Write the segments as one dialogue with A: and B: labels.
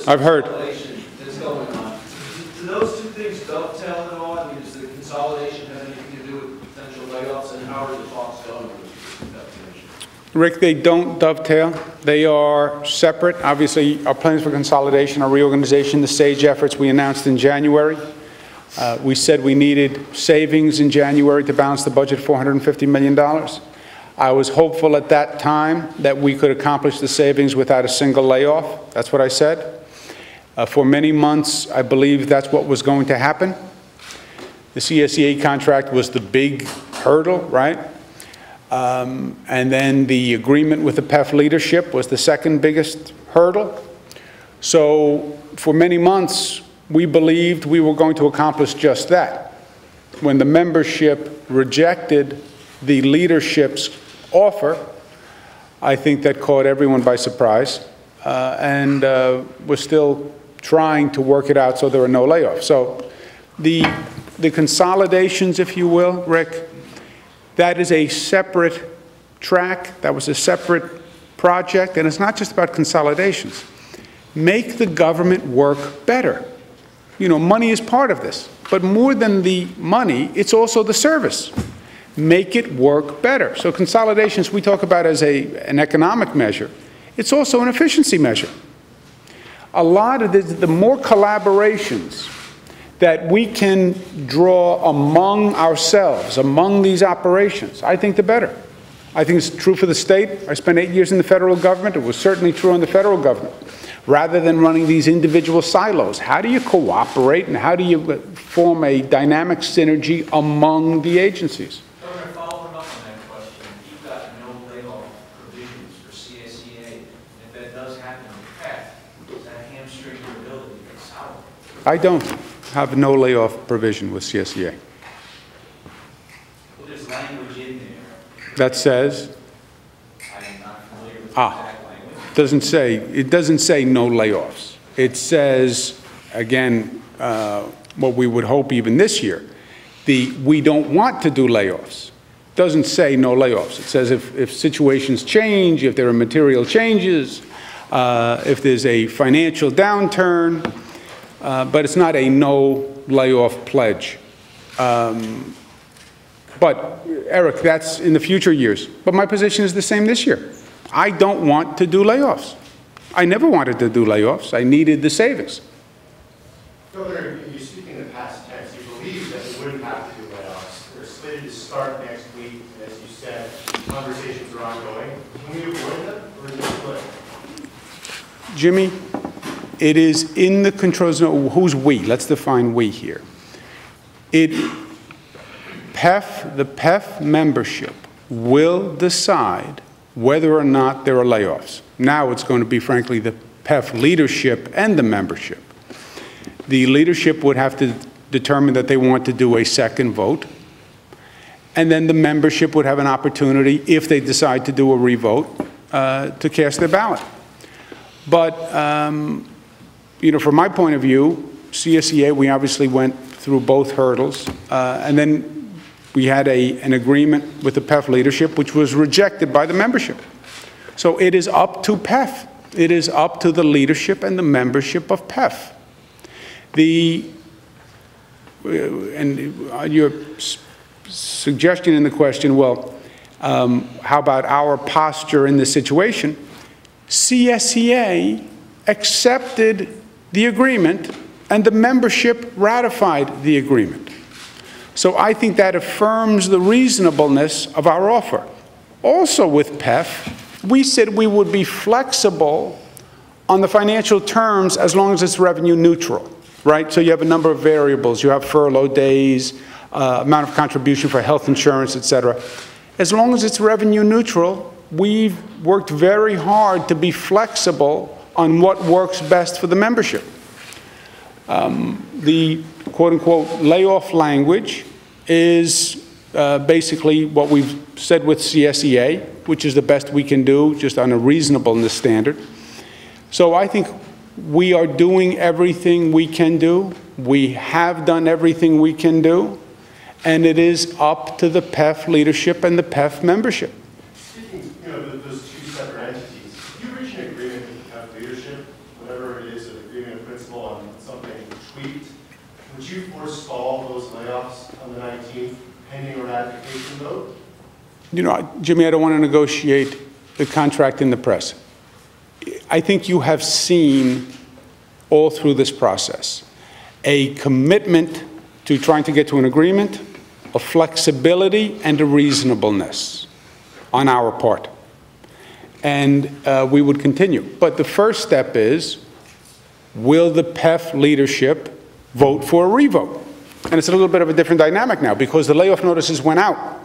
A: I've heard.
B: That's going on. Do those two things dovetail at all? I mean, does the consolidation have anything to do with potential layoffs, and how are the talks going with that commission?
A: Rick, they don't dovetail. They are separate. Obviously, our plans for consolidation, our reorganization, the SAGE efforts we announced in January. We said we needed savings in January to balance the budget, $450 million. I was hopeful at that time that we could accomplish the savings without a single layoff. That's what I said. For many months, I believed that's what was going to happen. The CSEA contract was the big hurdle, right? And then the agreement with the PEF leadership was the second biggest hurdle. So for many months, we believed we were going to accomplish just that. When the membership rejected the leadership's offer, I think that caught everyone by surprise, and we're still trying to work it out so there are no layoffs. So the consolidations, if you will, Rick, that is a separate track. That was a separate project, and it's not just about consolidations. Make the government work better. You know, money is part of this, but more than the money, it's also the service. Make it work better. So consolidations we talk about as an economic measure. It's also an efficiency measure. A lot of the more collaborations that we can draw among ourselves, among these operations, I think the better. I think it's true for the state. I spent 8 years in the federal government. It was certainly true in the federal government. Rather than running these individual silos, how do you cooperate and how do you form a dynamic synergy among the agencies?
C: Governor, following up on that question, you've got no layoff provisions for CSEA. If that does happen in PEF, does that hamstring your ability to consolidate?
A: I don't have no layoff provision with CSEA.
C: Well, there's language in there
A: That says,
C: I'm not familiar with that language.
A: it doesn't say no layoffs. It says, again, what we would hope even this year, we don't want to do layoffs. It doesn't say no layoffs. It says if situations change, if there are material changes, if there's a financial downturn, but it's not a no layoff pledge. But, Eric, that's in the future years. But my position is the same this year. I don't want to do layoffs. I never wanted to do layoffs. I needed the savings.
D: Governor, you speak in the past tense. You believe that we wouldn't have to do layoffs. They're slated to start next week. As you said, conversations are ongoing. Can we avoid them, or is it split?
A: Jimmy, it is in the control zone. Who's we? Let's define we here. The PEF membership will decide whether or not there are layoffs. Now it's going to be, frankly, the PEF leadership and the membership. The leadership would have to determine that they want to do a second vote, and then the membership would have an opportunity, if they decide to do a revote, to cast their ballot. But, you know, from my point of view, CSEA, we obviously went through both hurdles, and then we had an agreement with the PEF leadership, which was rejected by the membership. So it is up to PEF. It is up to the leadership and the membership of PEF. And your suggestion in the question, well, how about our posture in this situation? CSEA accepted the agreement, and the membership ratified the agreement. So I think that affirms the reasonableness of our offer. Also with PEF, we said we would be flexible on the financial terms as long as it's revenue neutral, right? So you have a number of variables. You have furlough days, amount of contribution for health insurance, et cetera. As long as it's revenue neutral, we've worked very hard to be flexible on what works best for the membership. The quote-unquote layoff language is basically what we've said with CSEA, which is the best we can do, just on a reasonableness standard. So I think we are doing everything we can do. We have done everything we can do, and it is up to the PEF leadership and the PEF membership.
D: Speaking, those two separate entities, if you reach an agreement with the PEF leadership, whatever it is, an agreement layoffs on the 19th, pending a ratification vote?
A: You know, Jimmy, I don't want to negotiate the contract in the press. I think you have seen all through this process a commitment to trying to get to an agreement, a flexibility, and a reasonableness on our part. And we would continue. But the first step is, will the PEF leadership vote for a revote? And it's a little bit of a different dynamic now because the layoff notices went out.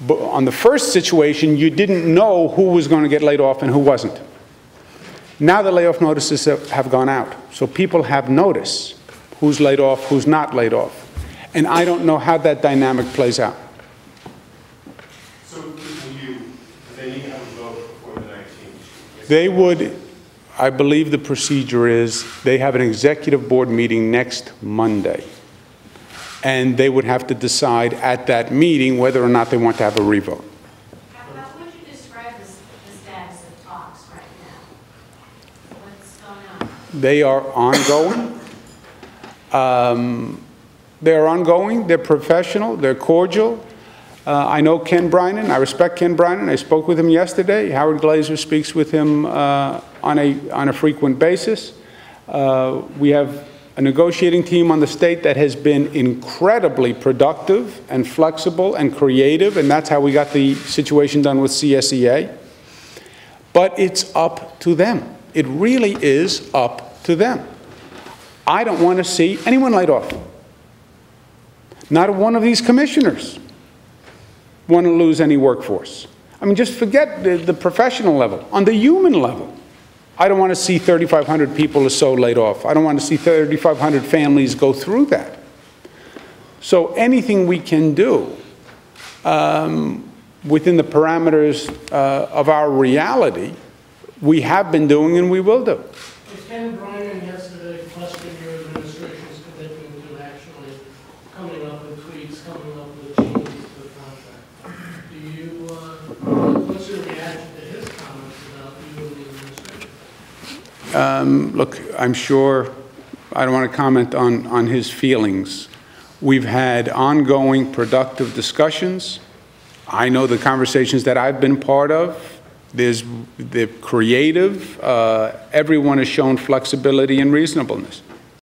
A: But on the first situation, you didn't know who was going to get laid off and who wasn't. Now the layoff notices have gone out. So people have notice who's laid off, who's not laid off. And I don't know how that dynamic plays out.
D: So they need to have a vote before the 19th?
A: They would, I believe the procedure is, they have an executive board meeting next Monday. And they would have to decide at that meeting whether or not they want to have a revote.
E: How would you describe the status of talks right now? What's going on?
A: They are ongoing. They're ongoing. They're professional. They're cordial. I know Ken Brynan. I respect Ken Brynan. I spoke with him yesterday. Howard Glazer speaks with him on a frequent basis. We have a negotiating team on the state that has been incredibly productive and flexible and creative, and that's how we got the situation done with CSEA. But it's up to them. It really is up to them. I don't want to see anyone laid off. Not one of these commissioners want to lose any workforce. I mean, just forget the professional level. On the human level, I don't want to see 3,500 people or so laid off. I don't want to see 3,500 families go through that. So anything we can do within the parameters of our reality, we have been doing and we will do.
F: Ken Brynan yesterday questioned your administration's commitment to actually coming up with tweaks, coming up with changes to the contract. Do you, what's your reaction to his comments about you and the administration?
A: Look, I'm sure, I don't want to comment on his feelings. We've had ongoing productive discussions. I know the conversations that I've been part of. They're creative. Everyone has shown flexibility and reasonableness.